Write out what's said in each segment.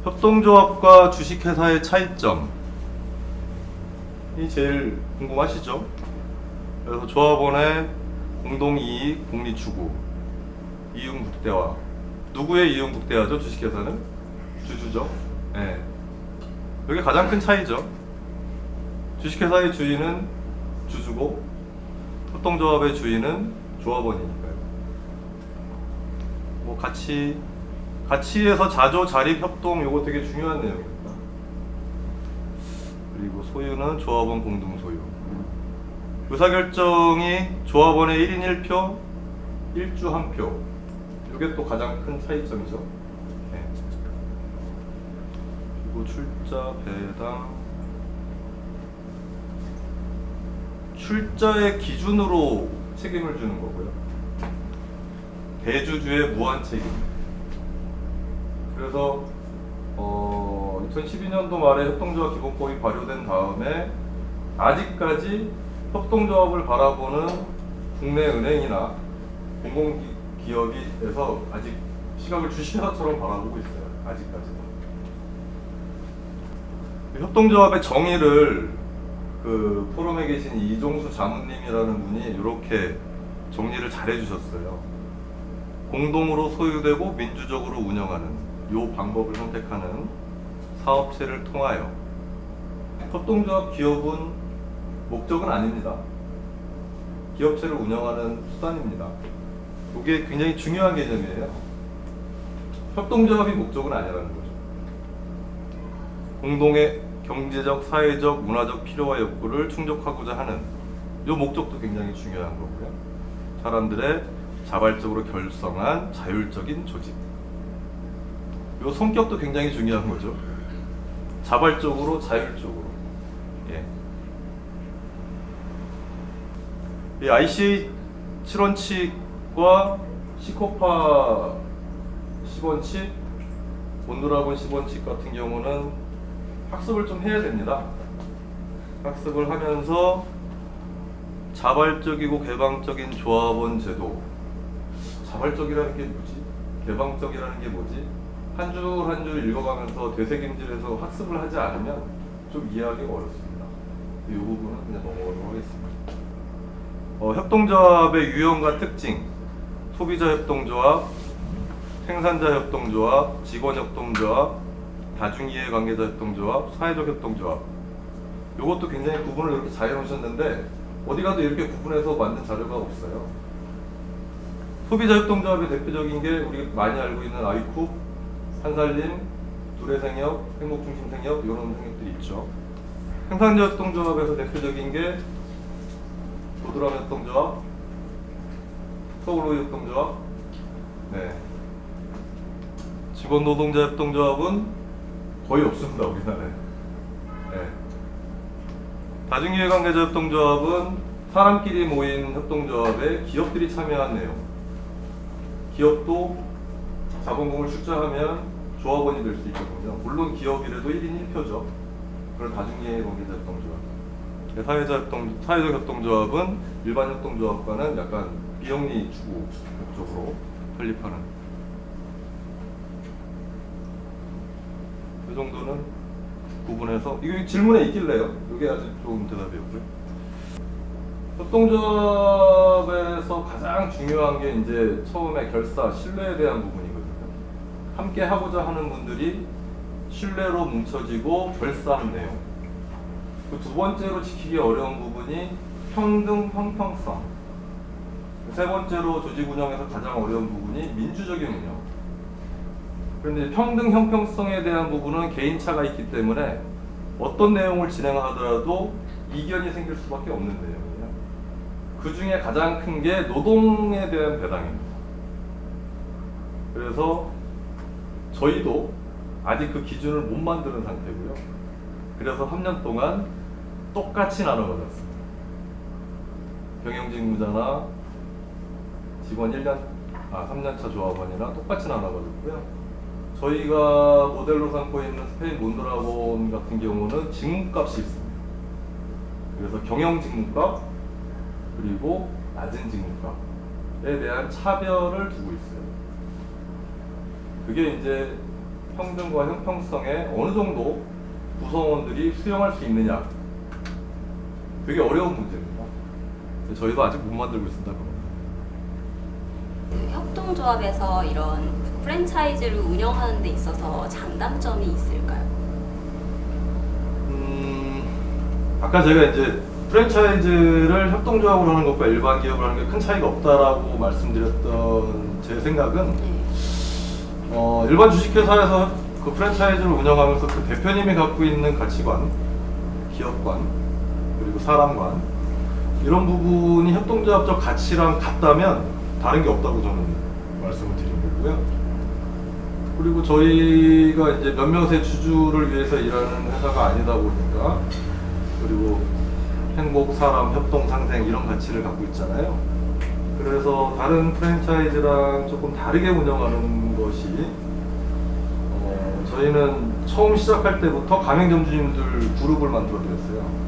협동조합과 주식회사의 차이점, 이 제일 궁금하시죠? 그래서 조합원의 공동이익, 공리추구, 이윤국대화. 누구의 이윤국대화죠? 주식회사는? 주주죠. 네. 이게 가장 큰 차이죠. 주식회사의 주인은 주주고 협동조합의 주인은 조합원이니까요. 뭐 가치에서 자조, 자립, 협동, 요거 되게 중요한 내용입니다. 그리고 소유는 조합원 공동 소유. 의사결정이 조합원의 1인 1표, 1주 1표. 이게 또 가장 큰 차이점이죠. 네. 그리고 출자, 배당. 출자의 기준으로 책임을 주는 거고요. 대주주의 무한 책임. 그래서 2012년도 말에 협동조합 기본법이 발효된 다음에 아직까지 협동조합을 바라보는 국내 은행이나 공공기업에서 아직 시각을 주식회사처럼 바라보고 있어요. 아직까지는. 협동조합의 정의를 그 포럼에 계신 이종수 자문님이라는 분이 이렇게 정리를 잘 해주셨어요. 공동으로 소유되고 민주적으로 운영하는 이 방법을 선택하는 사업체를 통하여 협동조합 기업은 목적은 아닙니다. 기업체를 운영하는 수단입니다. 이게 굉장히 중요한 개념이에요. 협동조합이 목적은 아니라는 거죠. 공동의 경제적, 사회적, 문화적 필요와 욕구를 충족하고자 하는 이 목적도 굉장히 중요한 거고요. 사람들의 자발적으로 결성한 자율적인 조직. 이 성격도 굉장히 중요한 거죠. 자발적으로, 자율적으로. 예. 이 ICA 7원칙과 시코파 10원칙, 몬드라곤 10원칙 같은 경우는 학습을 좀 해야 됩니다. 학습을 하면서 자발적이고 개방적인 조합원 제도. 자발적이라는 게 뭐지? 개방적이라는 게 뭐지? 한 줄 한 줄 읽어가면서 되새김질해서 학습을 하지 않으면 좀 이해하기가 어렵습니다. 이 부분은 그냥 넘어가도록 하겠습니다. 협동조합의 유형과 특징, 소비자 협동조합, 생산자 협동조합, 직원 협동조합, 다중이해 관계자 협동조합, 사회적 협동조합. 이것도 굉장히 구분을 이렇게 잘 해놓으셨는데 어디 가도 이렇게 구분해서 만든 자료가 없어요. 소비자 협동조합의 대표적인 게 우리 많이 알고 있는 아이쿱, 한살림, 두레생협, 행복중심생협 이런 생협들이 있죠. 생산자 협동조합에서 대표적인 게 도드람 협동조합, 서울로이 협동조합. 네. 직원 노동자 협동조합은 거의 없습니다, 우리나라에. 네. 다중이해 관계자 협동조합은 사람끼리 모인 협동조합에 기업들이 참여한 내용. 기업도 자본금을 출자하면 조합원이 될 수 있거든요. 물론 기업이라도 1인 1표죠. 그런 다중이해 관계자 협동조합. 사회적 협동조합은 일반 협동조합과는 약간 비영리 추구 목적으로 설립하는. 이 정도는 구분해서 이거 질문에 있길래요. 이게 아주 좋은 대답이었고요. 협동조합에서 가장 중요한 게 이제 처음에 결사, 신뢰에 대한 부분이거든요. 함께 하고자 하는 분들이 신뢰로 뭉쳐지고 결사하는 내용. 그 두 번째로 지키기 어려운 부분이 평등, 형평성. 세 번째로 조직 운영에서 가장 어려운 부분이 민주적인 운영. 그런데 평등, 형평성에 대한 부분은 개인차가 있기 때문에 어떤 내용을 진행하더라도 이견이 생길 수밖에 없는 내용이에요. 그 중에 가장 큰 게 노동에 대한 배당입니다. 그래서 저희도 아직 그 기준을 못 만드는 상태고요. 그래서 3년 동안 똑같이 나눠가졌습니다. 경영직무자나 직원 3년차 조합원이나 똑같이 나눠가졌고요. 저희가 모델로 삼고 있는 스페인 몬드라곤 같은 경우는 직무값이 있습니다. 그래서 경영직무값 그리고 낮은 직무값에 대한 차별을 두고 있어요. 그게 이제 평등과 형평성에 어느 정도 구성원들이 수용할 수 있느냐. 되게 어려운 문제입니다. 저희도 아직 못 만들고 있습니다. 그 협동조합에서 이런 프랜차이즈를 운영하는 데 있어서 장단점이 있을까요? 아까 제가 이제 프랜차이즈를 협동조합으로 하는 것과 일반 기업을 하는 게 큰 차이가 없다라고 말씀드렸던 제 생각은 네. 일반 주식회사에서 그 프랜차이즈를 운영하면서 그 대표님이 갖고 있는 가치관, 기업관, 그리고 사람관 이런 부분이 협동조합적 가치랑 같다면 다른 게 없다고 저는 말씀을 드린 거고요. 그리고 저희가 이제 몇몇의 주주를 위해서 일하는 회사가 아니다 보니까 그리고 행복, 사람, 협동, 상생 이런 가치를 갖고 있잖아요. 그래서 다른 프랜차이즈랑 조금 다르게 운영하는 것이 저희는 처음 시작할 때부터 가맹점주님들 그룹을 만들어 드렸어요.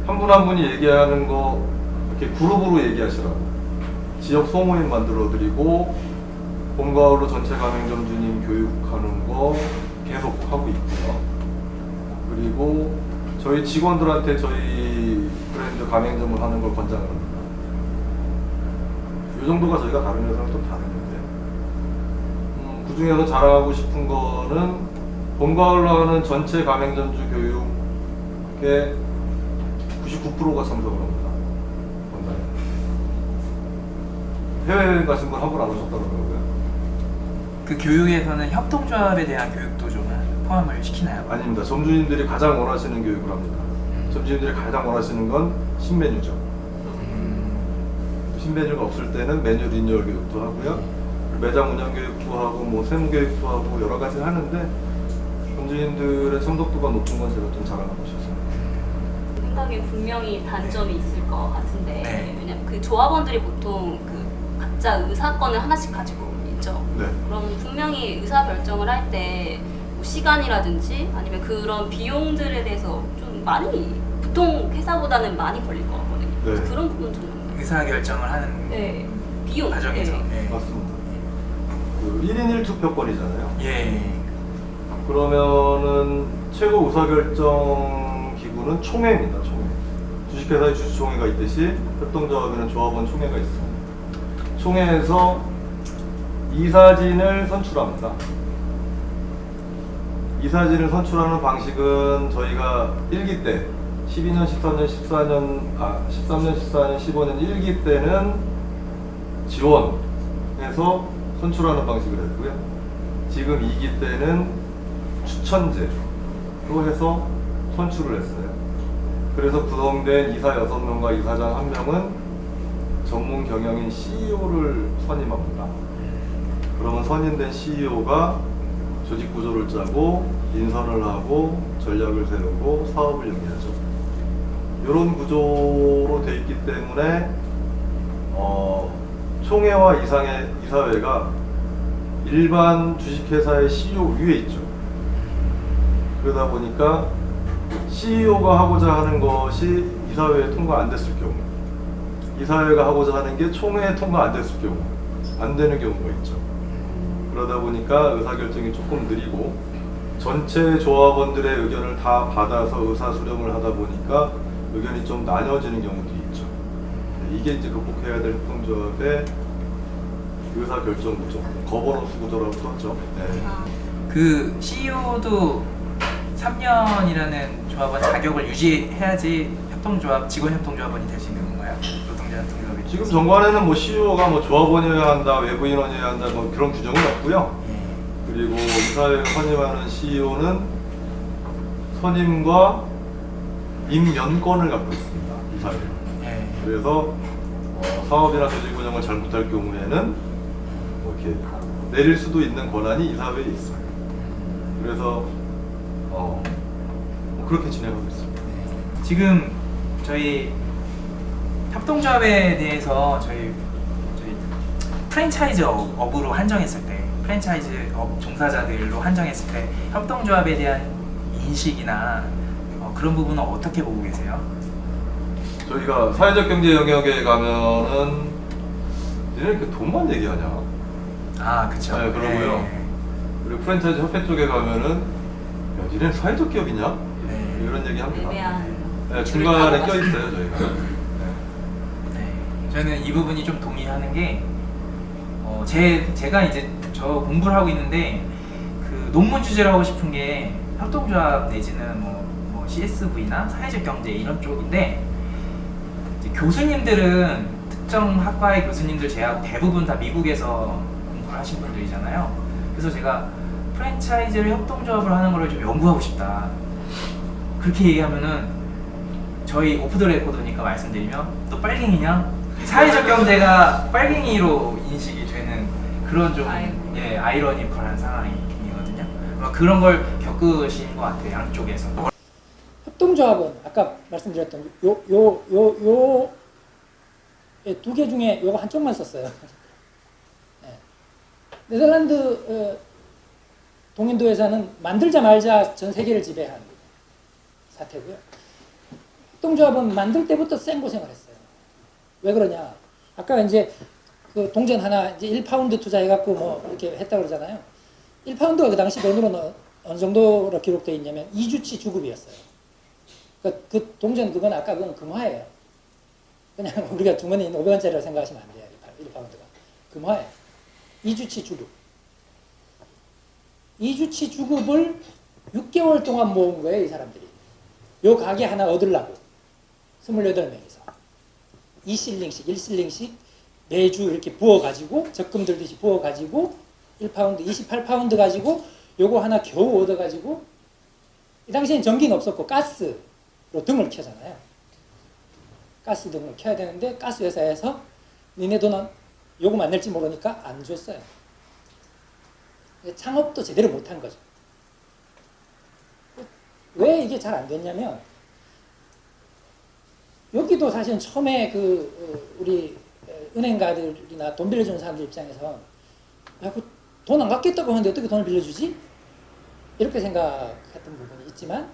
한 분 한 분이 얘기하는 거 이렇게 그룹으로 얘기하시라고 지역 소모임 만들어 드리고 봄, 가을로 전체 가맹점주님 교육하는 거 계속 하고 있고요. 그리고 저희 직원들한테 저희 브랜드 가맹점을 하는 걸 권장을 합니다. 이 정도가 저희가 다른 회사랑 좀 다른데 그 중에서 자랑하고 싶은 거는 봄, 가을로 하는 전체 가맹점주 교육에 99%가 참석을 합니다. 해외 가신 분 한 분 안 오셨다고 그러고요. 그 교육에서는 협동조합에 대한 교육도 좀 포함을 시키나요? 아닙니다. 점주님들이 가장 원하시는 교육을 합니다. 점주님들이 가장 원하시는 건 신메뉴죠. 신메뉴가 없을 때는 메뉴 리뉴얼 교육도 하고요. 매장 운영 교육도 하고 뭐 세무 교육도 하고 여러 가지 하는데 점주님들의 참석도가 높은 건 제가 좀 자랑하고 싶습니다. 생각에 분명히 단점이 있을 것 같은데 네. 왜냐면 그 조합원들이 보통 그 각자 의사권을 하나씩 가지고 있죠. 네. 그럼 분명히 의사 결정을 할 때 뭐 시간이라든지 아니면 그런 비용들에 대해서 좀 많이 보통 회사보다는 많이 걸릴 것 같거든요. 네. 그래서 그런 부분 좀 의사결정을 하는 네. 비용 과정에서 네. 네. 맞습니다. 그 1인 1투표권이잖아요. 예. 그러면은 최고 의사결정 기구는 총회입니다. 총회. 주식회사의 주주총회가 있듯이 협동조합에는 조합원 총회가 있습니다. 총회에서 이사진을 선출합니다. 이사진을 선출하는 방식은 저희가 1기 때 12년, 13년, 14년, 15년 1기 때는 지원해서 선출하는 방식을 했고요. 지금 2기 때는 추천제로 해서 선출을 했어요. 그래서 구성된 이사 6명과 이사장 1명은 전문 경영인 CEO를 선임합니다. 그러면 선임된 CEO가 조직 구조를 짜고 인선을 하고 전략을 세우고 사업을 영위하죠. 이런 구조로 돼 있기 때문에 총회와 이상의 이사회가 일반 주식회사의 CEO 위에 있죠. 그러다 보니까 CEO가 하고자 하는 것이 이사회에 통과 안 됐을 경우, 이사회가 하고자 하는 게 총회에 통과 안 됐을 경우, 안 되는 경우가 있죠. 그러다 보니까 의사결정이 조금 느리고 전체 조합원들의 의견을 다 받아서 의사 수렴을 하다 보니까 의견이 좀 나뉘어지는 경우도 있죠. 이게 이제 극복해야 될 협동조합의 의사결정 구조, 거버넌스 구조라고도 하죠. 네. 그 CEO도 3년이라는 조합원 자격을 유지해야지 협동조합, 직원 협동조합원이 될 수 있는 건가요? 노동자 협동조합이 지금 정관에는 뭐 CEO가 뭐 조합원이어야 한다, 외부 인원이어야 한다, 뭐 그런 규정은 없고요. 그리고 이사회가 선임하는 CEO는 선임과 임면권을 갖고 있습니다. 이사회가. 예. 그래서 사업이나 조직 운영을 잘못할 경우에는 뭐 이렇게 내릴 수도 있는 권한이 이사회에 있어요. 그래서 뭐 그렇게 진행하고 있습니다. 지금 저희 협동조합에 대해서 저희 프랜차이즈 업으로 한정했을 때, 프랜차이즈 업 종사자들로 한정했을 때 협동조합에 대한 인식이나 그런 부분은 어떻게 보고 계세요? 저희가 사회적 경제 영역에 가면은 얘네 이렇게 돈만 얘기하냐? 아, 그쵸. 네, 그러고요. 그리고 프랜차이즈 협회 쪽에 가면은 야, 니네 사회적 기업이냐? 네. 이런 얘기 합니다. 애매한. 네, 중간에 껴 있어요 저희가. 네. 저는 이 부분이 좀 동의하는 게 제가 이제 저 공부를 하고 있는데 그 논문 주제로 하고 싶은 게 협동조합 내지는 뭐 CSV나 사회적 경제 이런 쪽인데 이제 교수님들은 특정 학과의 교수님들 제외하고 대부분 다 미국에서 공부를 하신 분들이잖아요. 그래서 제가 프랜차이즈를 협동조합을 하는 걸 좀 연구하고 싶다. 그렇게 얘기하면은 저희 오프 더 레코드니까 말씀드리면 너 빨갱이냐? 사회적 경제가 빨갱이로 인식이 되는 그런 좀 아이고. 예, 아이러니컬한 상황이거든요. 아마 그런 걸 겪으신 것 같아요, 양쪽에서. 협동조합은 아까 말씀드렸던 요 두 개 중에 요거 한쪽만 썼어요. 네. 네덜란드 동인도 회사는 만들자 말자 전 세계를 지배한 사태고요. 협동조합은 만들 때부터 센 고생을 했어요. 왜 그러냐? 아까 이제 그 동전 하나 이제 1파운드 투자해갖고 뭐 이렇게 했다 그러잖아요. 1파운드가 그 당시 돈으로는 어느 정도로 기록되어 있냐면 2주치 주급이었어요. 그 동전 그건 아까 그건 금화예요. 그냥 우리가 주머니에 있는 500원짜리라고 생각하시면 안 돼요. 1파운드가. 금화예요. 2주치 주급. 2주치 주급을 6개월 동안 모은 거예요, 이 사람들이. 요 가게 하나 얻으려고. 28명이서. 2실링씩, 1실링씩 매주 이렇게 부어가지고, 적금 들듯이 부어가지고, 1파운드, 28파운드 가지고, 요거 하나 겨우 얻어가지고, 이 당시엔 전기는 없었고, 가스로 등을 켜잖아요. 가스 등을 켜야 되는데, 가스 회사에서 니네 돈은 요거 만날지 모르니까 안 줬어요. 창업도 제대로 못한 거죠. 왜 이게 잘 안 됐냐면, 여기도 사실은 처음에 우리 은행가들이나 돈 빌려주는 사람들 입장에서 야, 돈 안 갚겠다고 하는데 어떻게 돈을 빌려주지? 이렇게 생각했던 부분이 있지만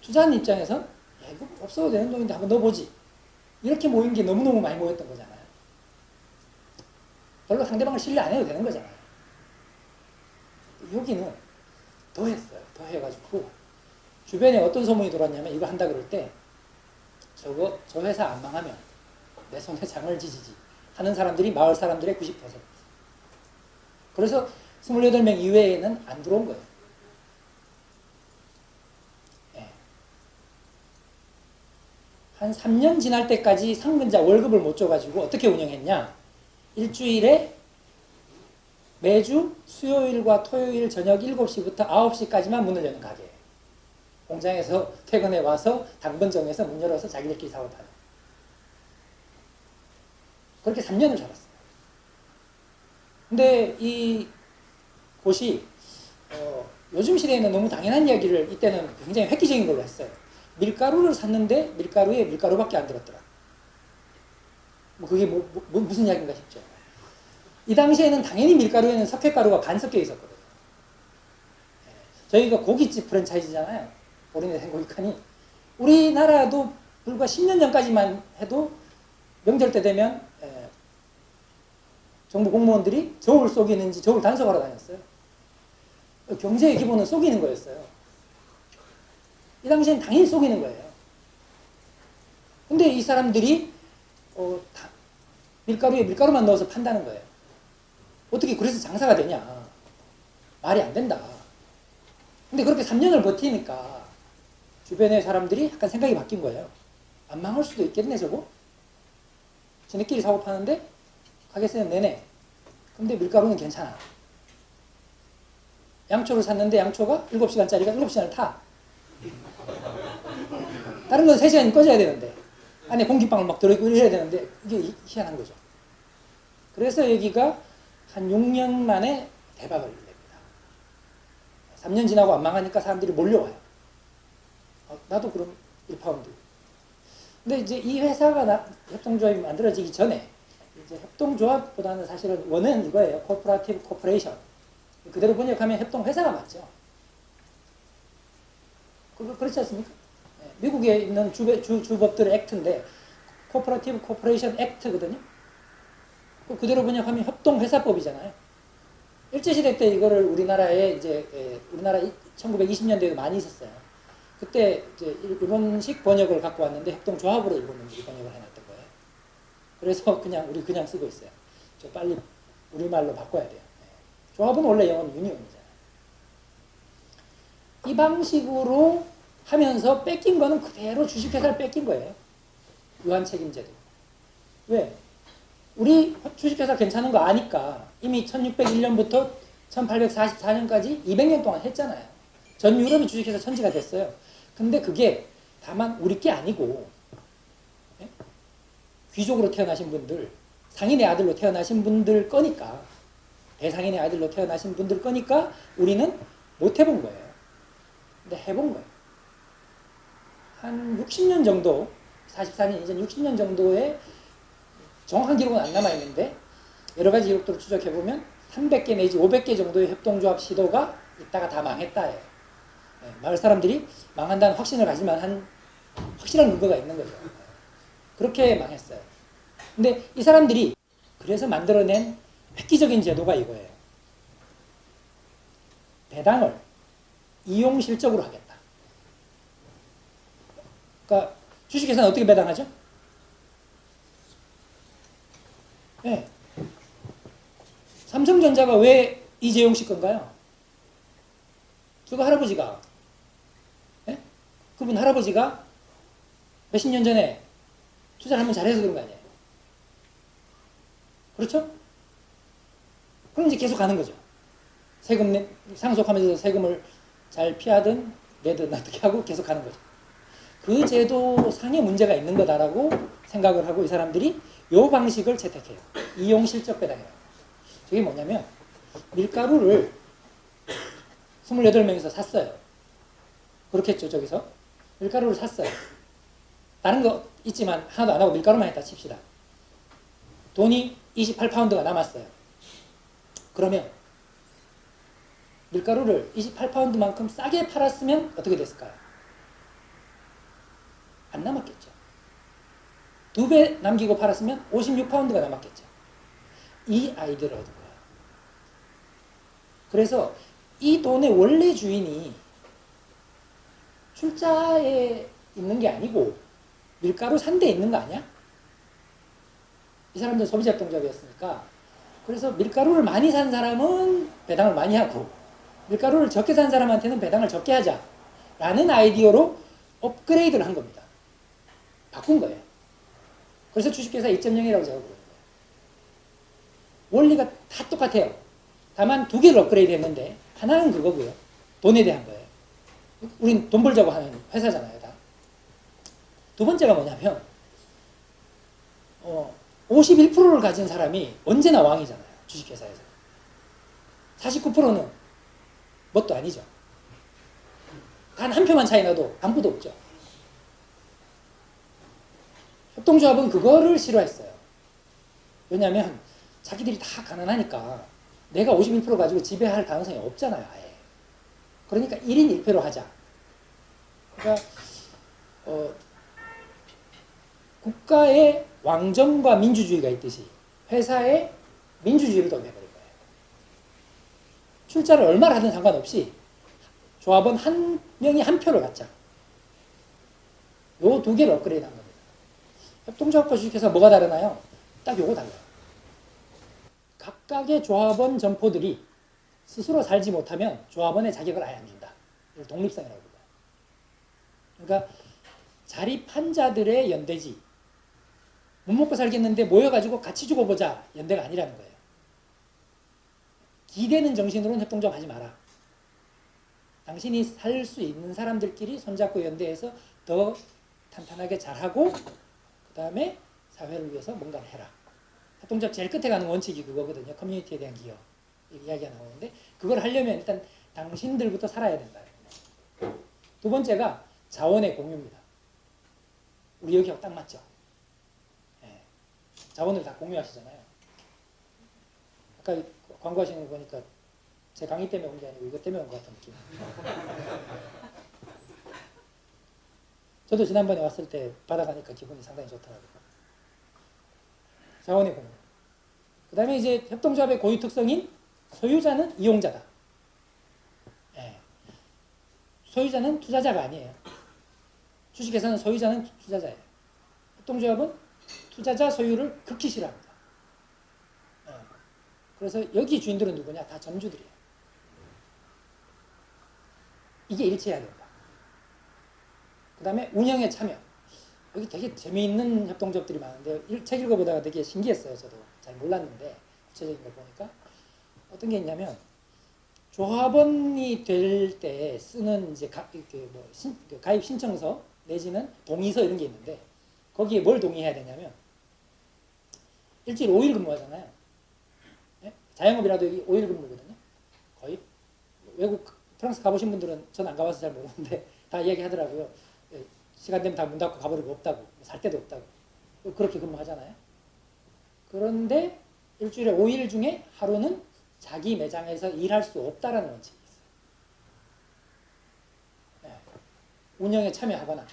투자하는 입장에서 야, 이거 없어도 되는 돈인데 한번 넣어보지. 이렇게 모인 게 너무너무 많이 모였던 거잖아요. 별로 상대방을 신뢰 안 해도 되는 거잖아요. 여기는 더 했어요. 더 해가지고 주변에 어떤 소문이 돌았냐면 이거 한다 그럴 때 저 회사 안 망하면 내 손에 장을 지지지 하는 사람들이 마을 사람들의 90%. 그래서 28명 이외에는 안 들어온 거예요. 네. 한 3년 지날 때까지 상근자 월급을 못 줘가지고 어떻게 운영했냐. 일주일에 매주 수요일과 토요일 저녁 7시부터 9시까지만 문을 여는 가게예요. 공장에서 퇴근해 와서 당번 정해서 문 열어서 자기들끼리 사업하는. 그렇게 3년을 살았어요. 근데 이 곳이 요즘 시대에는 너무 당연한 이야기를 이때는 굉장히 획기적인 걸로 했어요. 밀가루를 샀는데 밀가루에 밀가루밖에 안 들었더라. 뭐 그게 무슨 이야기인가 싶죠. 이 당시에는 당연히 밀가루에는 석회가루가 반 섞여 있었거든요. 저희가 고깃집 프랜차이즈잖아요. 오리네 생고기칸이. 우리나라도 불과 10년 전까지만 해도 명절 때 되면 정부 공무원들이 저울 속이는지 저울 단속하러 다녔어요. 경제의 기본은 속이는 거였어요. 이 당시엔 당연히 속이는 거예요. 근데 이 사람들이 밀가루에 밀가루만 넣어서 판다는 거예요. 어떻게 그래서 장사가 되냐. 말이 안 된다. 근데 그렇게 3년을 버티니까 주변의 사람들이 약간 생각이 바뀐 거예요. 안 망할 수도 있겠네 저거. 지네끼리 사고 파는데 가게세는 내네. 근데 밀가루는 괜찮아. 양초를 샀는데 양초가 7시간짜리가 7시간을 타. 다른 건 3시간이 꺼져야 되는데 안에 공기방울 막 들어있고 이래야 되는데 이게 희한한 거죠. 그래서 여기가 한 6년 만에 대박을 냅니다. 3년 지나고 안 망하니까 사람들이 몰려와요. 나도 그럼 1파운드. 근데 이제 이 회사가 협동조합이 만들어지기 전에 이제 협동조합보다는 사실은 원은 이거예요. 코퍼레이티브 코퍼레이션. 그대로 번역하면 협동회사가 맞죠. 그렇지 않습니까? 미국에 있는 주법들의 액트인데 코퍼레이티브 코퍼레이션 액트거든요. 그대로 번역하면 협동회사법이잖아요. 일제시대 때 이거를 우리나라에 이제 우리나라 1920년대에도 많이 있었어요. 그때 이제 일본식 번역을 갖고 왔는데 협동조합으로 일본인들이 번역을 해놨던 거예요. 그래서 우리 그냥 쓰고 있어요. 저 빨리 우리말로 바꿔야 돼요. 조합은 원래 영어는 유니온이잖아요. 이 방식으로 하면서 뺏긴 거는 그대로 주식회사를 뺏긴 거예요. 유한책임제도. 왜? 우리 주식회사 괜찮은 거 아니까 이미 1601년부터 1844년까지 200년 동안 했잖아요. 전 유럽이 주식회사 천지가 됐어요. 근데 그게 다만 우리 게 아니고 예? 귀족으로 태어나신 분들, 상인의 아들로 태어나신 분들 거니까, 대상인의 아들로 태어나신 분들 거니까 우리는 못 해본 거예요. 근데 해본 거예요. 한 60년 정도, 44년 이전 60년 정도의 정확한 기록은 안 남아있는데 여러 가지 기록들을 추적해보면 300개 내지 500개 정도의 협동조합 시도가 있다가 다 망했다예요. 마을 사람들이 망한다는 확신을 가질 만한 확실한 근거가 있는 거죠. 그렇게 망했어요. 근데 이 사람들이 그래서 만들어낸 획기적인 제도가 이거예요. 배당을 이용 실적으로 하겠다. 그러니까 주식회사는 어떻게 배당하죠? 네. 삼성전자가 왜 이재용 씨 건가요? 그거 할아버지가 그분 할아버지가 몇십 년 전에 투자를 한번 잘해서 그런 거 아니에요? 그렇죠? 그럼 이제 계속 가는 거죠. 세금 상속하면서 세금을 잘 피하든 내든 어떻게 하고 계속 가는 거죠. 그 제도상의 문제가 있는 거다라고 생각을 하고 이 사람들이 이 방식을 채택해요. 이용 실적 배당이라고. 저게 뭐냐면 밀가루를 28명이서 샀어요. 그렇겠죠, 저기서. 밀가루를 샀어요. 다른 거 있지만 하나도 안 하고 밀가루만 했다 칩시다. 돈이 28파운드가 남았어요. 그러면 밀가루를 28파운드만큼 싸게 팔았으면 어떻게 됐을까요? 안 남았겠죠. 2배 남기고 팔았으면 56파운드가 남았겠죠. 이 아이디어를 얻은 거예요. 그래서 이 돈의 원래 주인이 출자에 있는 게 아니고 밀가루 산 데 있는 거 아니야? 이 사람들 소비자협동조합이었으니까. 그래서 밀가루를 많이 산 사람은 배당을 많이 하고 밀가루를 적게 산 사람한테는 배당을 적게 하자 라는 아이디어로 업그레이드를 한 겁니다. 바꾼 거예요. 그래서 주식회사 2.0이라고 제가 부르는 거예요. 원리가 다 똑같아요. 다만 2개를 업그레이드 했는데 하나는 그거고요. 돈에 대한 거예요. 우린 돈 벌자고 하는 회사잖아요. 다. 두 번째가 뭐냐면 51%를 가진 사람이 언제나 왕이잖아요. 주식회사에서. 49%는 뭣도 아니죠. 단 한 표만 차이 나도 아무도 없죠. 협동조합은 그거를 싫어했어요. 왜냐하면 자기들이 다 가난하니까 내가 51% 가지고 지배할 가능성이 없잖아요. 아예. 그러니까 1인 1패로 하자. 그러니까 국가의 왕정과 민주주의가 있듯이 회사에 민주주의를 도입해버린 거예요. 출자를 얼마를 하든 상관없이 조합원 한 명이 한 표를 갖자. 요 2개를 업그레이드 한 겁니다. 협동조합과 주식회사 뭐가 다르나요? 딱 요거 달라요. 각각의 조합원 점포들이 스스로 살지 못하면 조합원의 자격을 아예 안 준다. 이걸 독립성이라고 불러요. 그러니까 자립한 자들의 연대지. 못 먹고 살겠는데 모여가지고 같이 주고 보자. 연대가 아니라는 거예요. 기대는 정신으로는 협동조합 하지 마라. 당신이 살 수 있는 사람들끼리 손잡고 연대해서 더 탄탄하게 잘하고 그 다음에 사회를 위해서 뭔가를 해라. 협동조합 제일 끝에 가는 원칙이 그거거든요. 커뮤니티에 대한 기여. 이야기가 나오는데 그걸 하려면 일단 당신들부터 살아야 된다. 두 번째가 자원의 공유입니다. 우리 여기하고 딱 맞죠? 네. 자원을 다 공유하시잖아요. 아까 광고하시는 거 보니까 제 강의 때문에 온 게 아니고 이것 때문에 온 것 같은 느낌. 저도 지난번에 왔을 때 받아가니까 기분이 상당히 좋더라고요. 자원의 공유. 그 다음에 이제 협동조합의 고유 특성인 소유자는 이용자다. 예. 소유자는 투자자가 아니에요. 주식회사는 소유자는 투자자예요. 협동조합은 투자자 소유를 극히 싫어합니다. 예. 그래서 여기 주인들은 누구냐? 다 점주들이에요. 이게 일치해야 된다. 그 다음에 운영에 참여. 여기 되게 재미있는 협동조합들이 많은데 책 읽어보다가 되게 신기했어요. 저도 잘 몰랐는데 구체적인 걸 보니까 어떤 게 있냐면 조합원이 될 때 쓰는 이제 가입 신청서 내지는 동의서 이런 게 있는데 거기에 뭘 동의해야 되냐면 일주일 5일 근무하잖아요. 네? 자영업이라도 5일 근무거든요. 거의 외국 프랑스 가보신 분들은 전 안 가봐서 잘 모르는데 다 이야기하더라고요. 시간 되면 다 문 닫고 가버리고 없다고. 살 데도 없다고. 그렇게 근무하잖아요. 그런데 일주일에 5일 중에 하루는 자기 매장에서 일할 수 없다라는 원칙이 있어요. 네. 운영에 참여하거나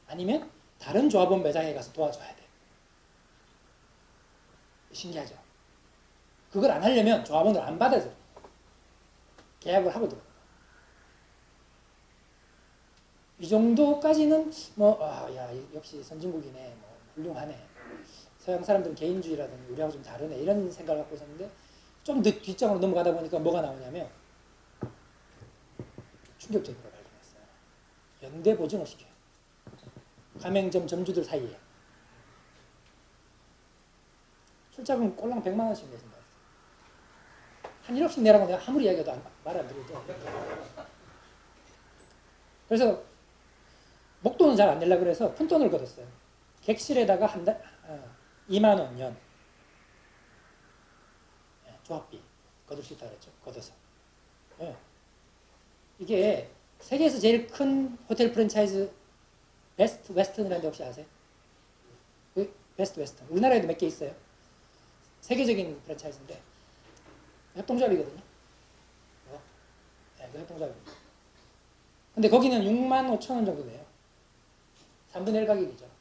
아니면 다른 조합원 매장에 가서 도와줘야 돼. 신기하죠? 그걸 안 하려면 조합원을 안 받아줘요. 계약을 하고 들어요. 이 정도까지는 야 역시 선진국이네, 훌륭하네. 서양 사람들은 개인주의라든지 우리하고 좀 다르네 이런 생각을 갖고 있었는데 좀 뒷장으로 넘어가다 보니까 뭐가 나오냐면 충격적인 걸 발견했어요. 연대 보증을 시켜요. 가맹점 점주들 사이에. 출자금 꼴랑 100만 원씩 내준다. 한 1억씩 내라고 내가 아무리 이야기해도 말 안 들어도. 그래서 목돈은 잘 안 내려고 그래서 푼돈을 걷었어요. 객실에다가 한 달 2만 원 연. 조합비 거둘 수 있다고 그랬죠. 걷어서. 네. 이게 세계에서 제일 큰 호텔 프랜차이즈 베스트 웨스턴이라는 데 혹시 아세요? 그 베스트 웨스턴. 우리나라에도 몇 개 있어요. 세계적인 프랜차이즈인데 협동조합이거든요. 네, 그 협동조합입니다. 근데 거기는 6만 5천 원 정도 돼요. 3분의 1 가격이죠.